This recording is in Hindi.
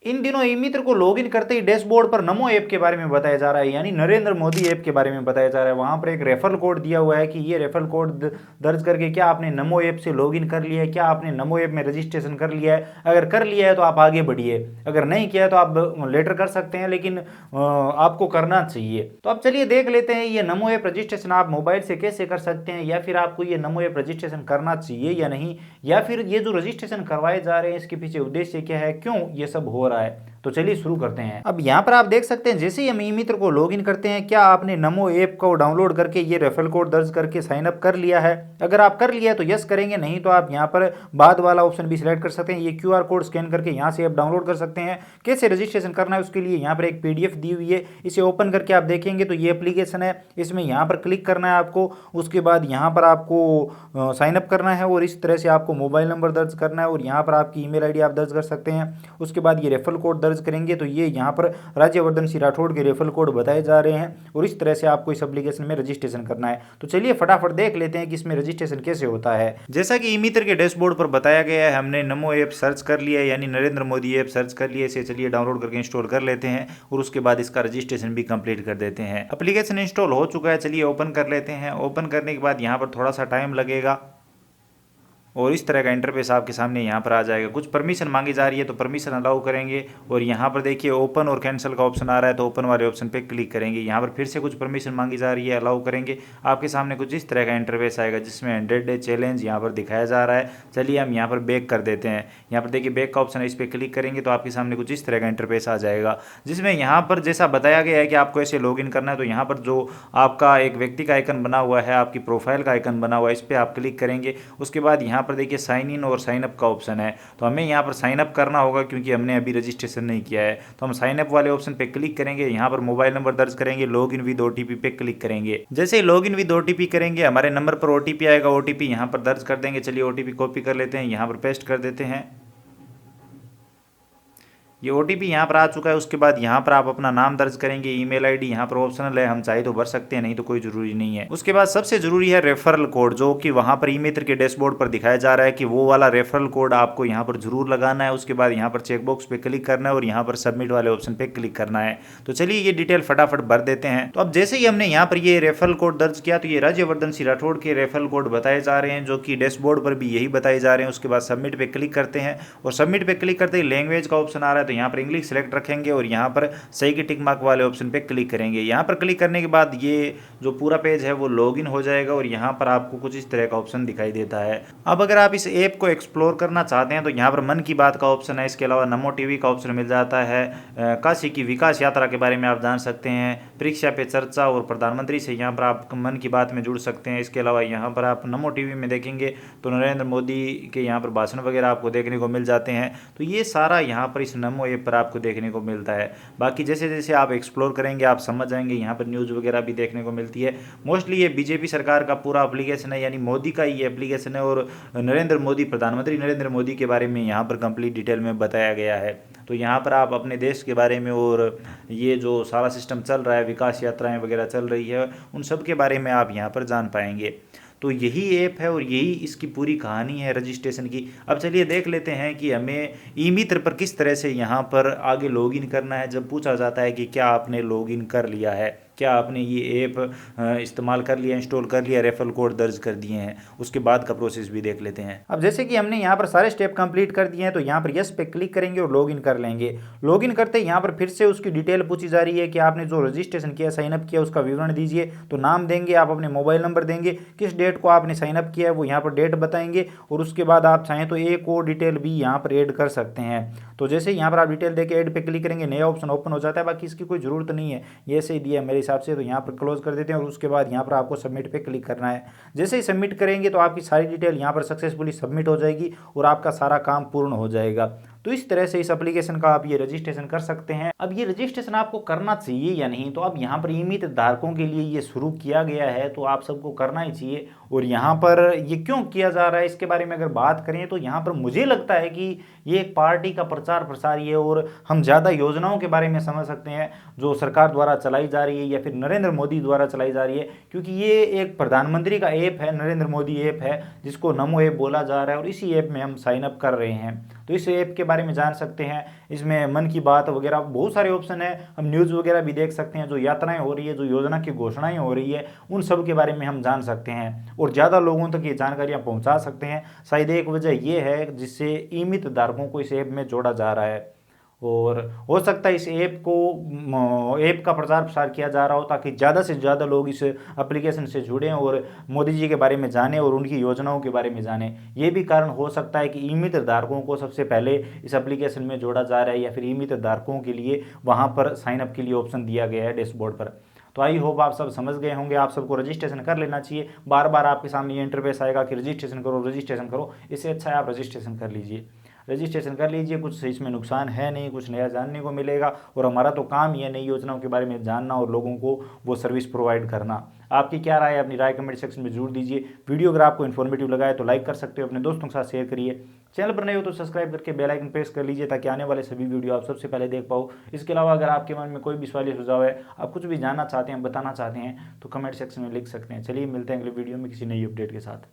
इन दिनों ई मित्र को लॉगिन करते ही डैशबोर्ड पर नमो ऐप के बारे में बताया जा रहा है, यानी नरेंद्र मोदी ऐप के बारे में बताया जा रहा है। वहां पर एक रेफरल कोड दिया हुआ है कि ये रेफरल कोड दर्ज करके क्या आपने नमो ऐप से लॉगिन कर लिया है, क्या आपने नमो ऐप में रजिस्ट्रेशन कर लिया है। अगर कर लिया है तो आप आगे बढ़िए, अगर नहीं किया है तो आप लेटर कर सकते हैं, लेकिन आपको करना चाहिए। तो अब चलिए देख लेते हैं ये नमो ऐप रजिस्ट्रेशन आप मोबाइल से कैसे कर सकते हैं, या फिर आपको ये नमो ऐप रजिस्ट्रेशन करना चाहिए या नहीं, या फिर ये जो रजिस्ट्रेशन करवाए जा रहे हैं इसके पीछे उद्देश्य क्या है, क्यों ये सब हो रहा है। तो चलिए शुरू करते हैं। अब यहाँ पर आप देख सकते हैं जैसे ही हम ई मित्र को लॉगिन करते हैं, क्या आपने नमो ऐप को डाउनलोड करके ये रेफरल कोड दर्ज करके साइन अप कर लिया है। अगर आप कर लिया है तो यस करेंगे, नहीं तो आप यहाँ पर बाद वाला ऑप्शन भी सिलेक्ट कर सकते हैं। ये क्यूआर कोड स्कैन करके यहाँ से आप डाउनलोड कर सकते हैं। कैसे रजिस्ट्रेशन करना है उसके लिए यहाँ पर एक पीडीएफ दी हुई है, इसे ओपन करके आप देखेंगे तो ये एप्लीकेशन है। इसमें यहाँ पर क्लिक करना है आपको, उसके बाद यहाँ पर आपको साइन अप करना है और इस तरह से आपको मोबाइल नंबर दर्ज करना है और यहाँ पर आपकी ईमेल आईडी आप दर्ज कर सकते हैं। उसके बाद ये रेफरल कोड दर्ज करेंगे तो ये यहाँ पर राज्यवर्धन सिंह राठौड़ के रेफरल कोड बताए जा रहे हैं और इस तरह से आपको इस एप्लीकेशन में रजिस्ट्रेशन करना है। तो चलिए फटाफट देख लेते हैं कि इसमें रजिस्ट्रेशन कैसे होता है। जैसा कि ई मित्र के डैशबोर्ड पर बताया गया है, हमने नमो ऐप सर्च कर लिया है, यानी नरेंद्र मोदी ऐप सर्च कर लिया। इसे चलिए डाउनलोड करके इंस्टॉल कर लेते हैं और उसके बाद इसका रजिस्ट्रेशन भी कंप्लीट कर देते हैं। एप्लीकेशन इंस्टॉल हो चुका है, चलिए ओपन कर लेते हैं। ओपन करने के बाद यहाँ पर थोड़ा सा टाइम लगेगा और इस तरह का इंटरफेस आपके सामने यहाँ पर आ जाएगा। कुछ परमिशन मांगी जा रही है तो परमिशन अलाउ करेंगे और यहाँ पर देखिए ओपन और कैंसिल का ऑप्शन आ रहा है, तो ओपन वाले ऑप्शन पे क्लिक करेंगे। यहाँ पर फिर से कुछ परमिशन मांगी जा रही है, अलाउ करेंगे। आपके सामने कुछ इस तरह का इंटरफेस आएगा जिसमें 100 डे चैलेंज यहाँ पर दिखाया जा रहा है। चलिए हम यहाँ पर बैक कर देते हैं। यहाँ पर देखिए बैक का ऑप्शन है, इस पर क्लिक करेंगे तो आपके सामने कुछ इस तरह का इंटरफेस आ जाएगा, जिसमें यहाँ पर जैसा बताया गया है कि आपको ऐसे लॉगिन करना है। तो यहाँ पर जो आपका एक व्यक्ति का आइकन बना हुआ है, आपकी प्रोफाइल का आइकन बना हुआ है, इस पर आप क्लिक करेंगे। उसके बाद यहाँ पर देखिए साइन इन और साइन अप का ऑप्शन है, तो हमें यहाँ पर साइन अप करना होगा क्योंकि हमने अभी रजिस्ट्रेशन नहीं किया है। तो हम साइन अप वाले ऑप्शन पे क्लिक करेंगे, यहाँ पर मोबाइल नंबर दर्ज करेंगे, लॉग इन विद ओटीपी पे क्लिक करेंगे। जैसे ही लॉग इन विद ओटीपी करेंगे हमारे नंबर पर ओटीपी आएगा, ओटीपी यहाँ पर दर्ज कर देंगे। चलिए ओटीपी कॉपी कर लेते हैं, यहाँ पर पेस्ट कर देते हैं। ये ओटीपी यहाँ पर आ चुका है। उसके बाद यहाँ पर आप अपना नाम दर्ज करेंगे, ईमेल आईडी यहाँ पर ऑप्शनल है, हम चाहे तो भर सकते हैं, नहीं तो कोई जरूरी नहीं है। उसके बाद सबसे जरूरी है रेफरल कोड, जो कि वहाँ पर ई मित्र के डैशबोर्ड पर दिखाया जा रहा है कि वो वाला रेफरल कोड आपको यहाँ पर जरूर लगाना है। उसके बाद यहाँ पर चेकबॉक्स पे क्लिक करना है और यहाँ पर सबमिट वाले ऑप्शन पे क्लिक करना है। तो चलिए ये डिटेल फटाफट भर देते हैं। तो अब जैसे ही हमने यहाँ पर ये रेफरल कोड दर्ज किया तो ये राज्यवर्धन सिंह राठौड़ के रेफरल कोड बताए जा रहे हैं, जो कि डैशबोर्ड पर भी यही बताए जा रहे हैं। उसके बाद सबमिट पे क्लिक करते हैं और सबमिट पे क्लिक करते ही लैंग्वेज का ऑप्शन आ रहा है, तो यहाँ पर इंग्लिश सेलेक्ट रखेंगे और यहाँ पर सही के टिक मार्क वाले ऑप्शन पे क्लिक करेंगे। यहाँ पर क्लिक करने के बाद ये जो पूरा पेज है वो लॉगिन हो जाएगा और यहाँ पर आपको कुछ इस तरह का ऑप्शन दिखाई देता है। अब अगर आप इस ऐप को एक्सप्लोर करना चाहते हैं तो यहाँ पर मन की बात का ऑप्शन है, इसके अलावा नमो टीवी का ऑप्शन मिल जाता है। काशी की विकास यात्रा के बारे में आप जान सकते हैं, परीक्षा पे चर्चा और प्रधानमंत्री से यहाँ पर आप मन की बात में जुड़ सकते हैं। इसके अलावा यहाँ पर आप नमो टीवी में देखेंगे तो नरेंद्र मोदी के यहाँ पर भाषण वगैरह आपको देखने को मिल जाते हैं। तो ये सारा यहाँ पर इस नमो ऐप पर आपको देखने को मिलता है। बाकी जैसे जैसे आप एक्सप्लोर करेंगे आप समझ जाएंगे। यहाँ पर न्यूज़ वगैरह भी देखने को मिलती है। मोस्टली ये बीजेपी सरकार का पूरा एप्लीकेशन है, यानी मोदी का ये एप्लीकेशन है और नरेंद्र मोदी, प्रधानमंत्री नरेंद्र मोदी के बारे में यहाँ पर कंप्लीट डिटेल में बताया गया है। तो यहाँ पर आप अपने देश के बारे में और ये जो सारा सिस्टम चल रहा है, विकास यात्राएं वगैरह चल रही है, उन सब के बारे में आप यहाँ पर जान पाएंगे। तो यही ऐप है और यही इसकी पूरी कहानी है रजिस्ट्रेशन की। अब चलिए देख लेते हैं कि हमें ई मित्र पर किस तरह से यहाँ पर आगे लॉगिन करना है। जब पूछा जाता है कि क्या आपने लॉगिन कर लिया है, क्या आपने ये ऐप इस्तेमाल कर लिया, इंस्टॉल कर लिया, रेफरल कोड दर्ज कर दिए हैं, उसके बाद का प्रोसेस भी देख लेते हैं। अब जैसे कि हमने यहाँ पर सारे स्टेप कंप्लीट कर दिए हैं तो यहाँ पर यस पे क्लिक करेंगे और लॉगिन कर लेंगे। लॉगिन करते ही यहाँ पर फिर से उसकी डिटेल पूछी जा रही है कि आपने जो रजिस्ट्रेशन किया, साइन अप किया, उसका विवरण दीजिए। तो नाम देंगे, आप अपने मोबाइल नंबर देंगे, किस डेट को आपने साइन अप किया है वो यहाँ पर डेट बताएंगे और उसके बाद आप चाहें तो एक और डिटेल भी यहाँ पर ऐड कर सकते हैं। तो जैसे यहाँ पर आप डिटेल देके ऐड पे क्लिक करेंगे, नया ऑप्शन ओपन हो जाता है। बाकी इसकी कोई ज़रूरत नहीं है, ये ऐसे ही दिया है मेरे हिसाब से। तो यहाँ पर क्लोज कर देते हैं और उसके बाद यहाँ पर आपको सबमिट पे क्लिक करना है। जैसे ही सबमिट करेंगे तो आपकी सारी डिटेल यहाँ पर सक्सेसफुली सबमिट हो जाएगी और आपका सारा काम पूर्ण हो जाएगा। तो इस तरह से इस एप्लीकेशन का आप ये रजिस्ट्रेशन कर सकते हैं। अब ये रजिस्ट्रेशन आपको करना चाहिए या नहीं, तो अब यहाँ पर ई मित्र धारकों के लिए ये शुरू किया गया है तो आप सबको करना ही चाहिए। और यहाँ पर ये क्यों किया जा रहा है इसके बारे में अगर बात करें तो यहाँ पर मुझे लगता है कि ये एक पार्टी का प्रचार प्रसार ही है और हम ज़्यादा योजनाओं के बारे में समझ सकते हैं जो सरकार द्वारा चलाई जा रही है या फिर नरेंद्र मोदी द्वारा चलाई जा रही है, क्योंकि ये एक प्रधानमंत्री का ऐप है, नरेंद्र मोदी ऐप है जिसको नमो ऐप बोला जा रहा है और इसी ऐप में हम साइन अप कर रहे हैं। तो इस ऐप के बारे में जान सकते हैं। इसमें मन की बात वगैरह बहुत सारे ऑप्शन है, हम न्यूज़ वगैरह भी देख सकते हैं, जो यात्राएं हो रही है, जो योजना की घोषणाएं हो रही है, उन सब के बारे में हम जान सकते हैं और ज़्यादा लोगों तक ये जानकारियाँ पहुँचा सकते हैं। शायद एक वजह ये है जिससे ई धारकों को इस ऐप में जोड़ा जा रहा है। और हो सकता है इस ऐप का प्रचार प्रसार किया जा रहा हो ताकि ज़्यादा से ज़्यादा लोग इस एप्लीकेशन से जुड़ें और मोदी जी के बारे में जानें और उनकी योजनाओं के बारे में जानें। ये भी कारण हो सकता है कि ई मित्र धारकों को सबसे पहले इस एप्लीकेशन में जोड़ा जा रहा है, या फिर ई मित्र धारकों के लिए वहाँ पर साइनअप के लिए ऑप्शन दिया गया है डैशबोर्ड पर। तो आई होप आप सब समझ गए होंगे, आप सबको रजिस्ट्रेशन कर लेना चाहिए। बार बार आपके सामने ये इंटरफेस आएगा कि रजिस्ट्रेशन करो रजिस्ट्रेशन करो, इससे अच्छा है आप रजिस्ट्रेशन कर लीजिए। रजिस्ट्रेशन कर लीजिए, कुछ इसमें नुकसान है नहीं, कुछ नया जानने को मिलेगा और हमारा तो काम ही है नई योजनाओं के बारे में जानना और लोगों को वो सर्विस प्रोवाइड करना। आपकी क्या राय है, अपनी राय कमेंट सेक्शन में जरूर दीजिए। वीडियो अगर आपको इन्फॉर्मेटिव लगा है तो लाइक कर सकते हो, अपने दोस्तों के साथ शेयर करिए। चैनल पर नए हो तो सब्सक्राइब करके बेल आइकन प्रेस कर लीजिए ताकि आने वाले सभी वीडियो आप सबसे पहले देख पाओ। इसके अलावा अगर आपके मन में कोई भी सवाल या सुझाव है, आप कुछ भी जानना चाहते हैं, बताना चाहते हैं, तो कमेंट सेक्शन में लिख सकते हैं। चलिए मिलते हैं अगले वीडियो में किसी नई अपडेट के साथ।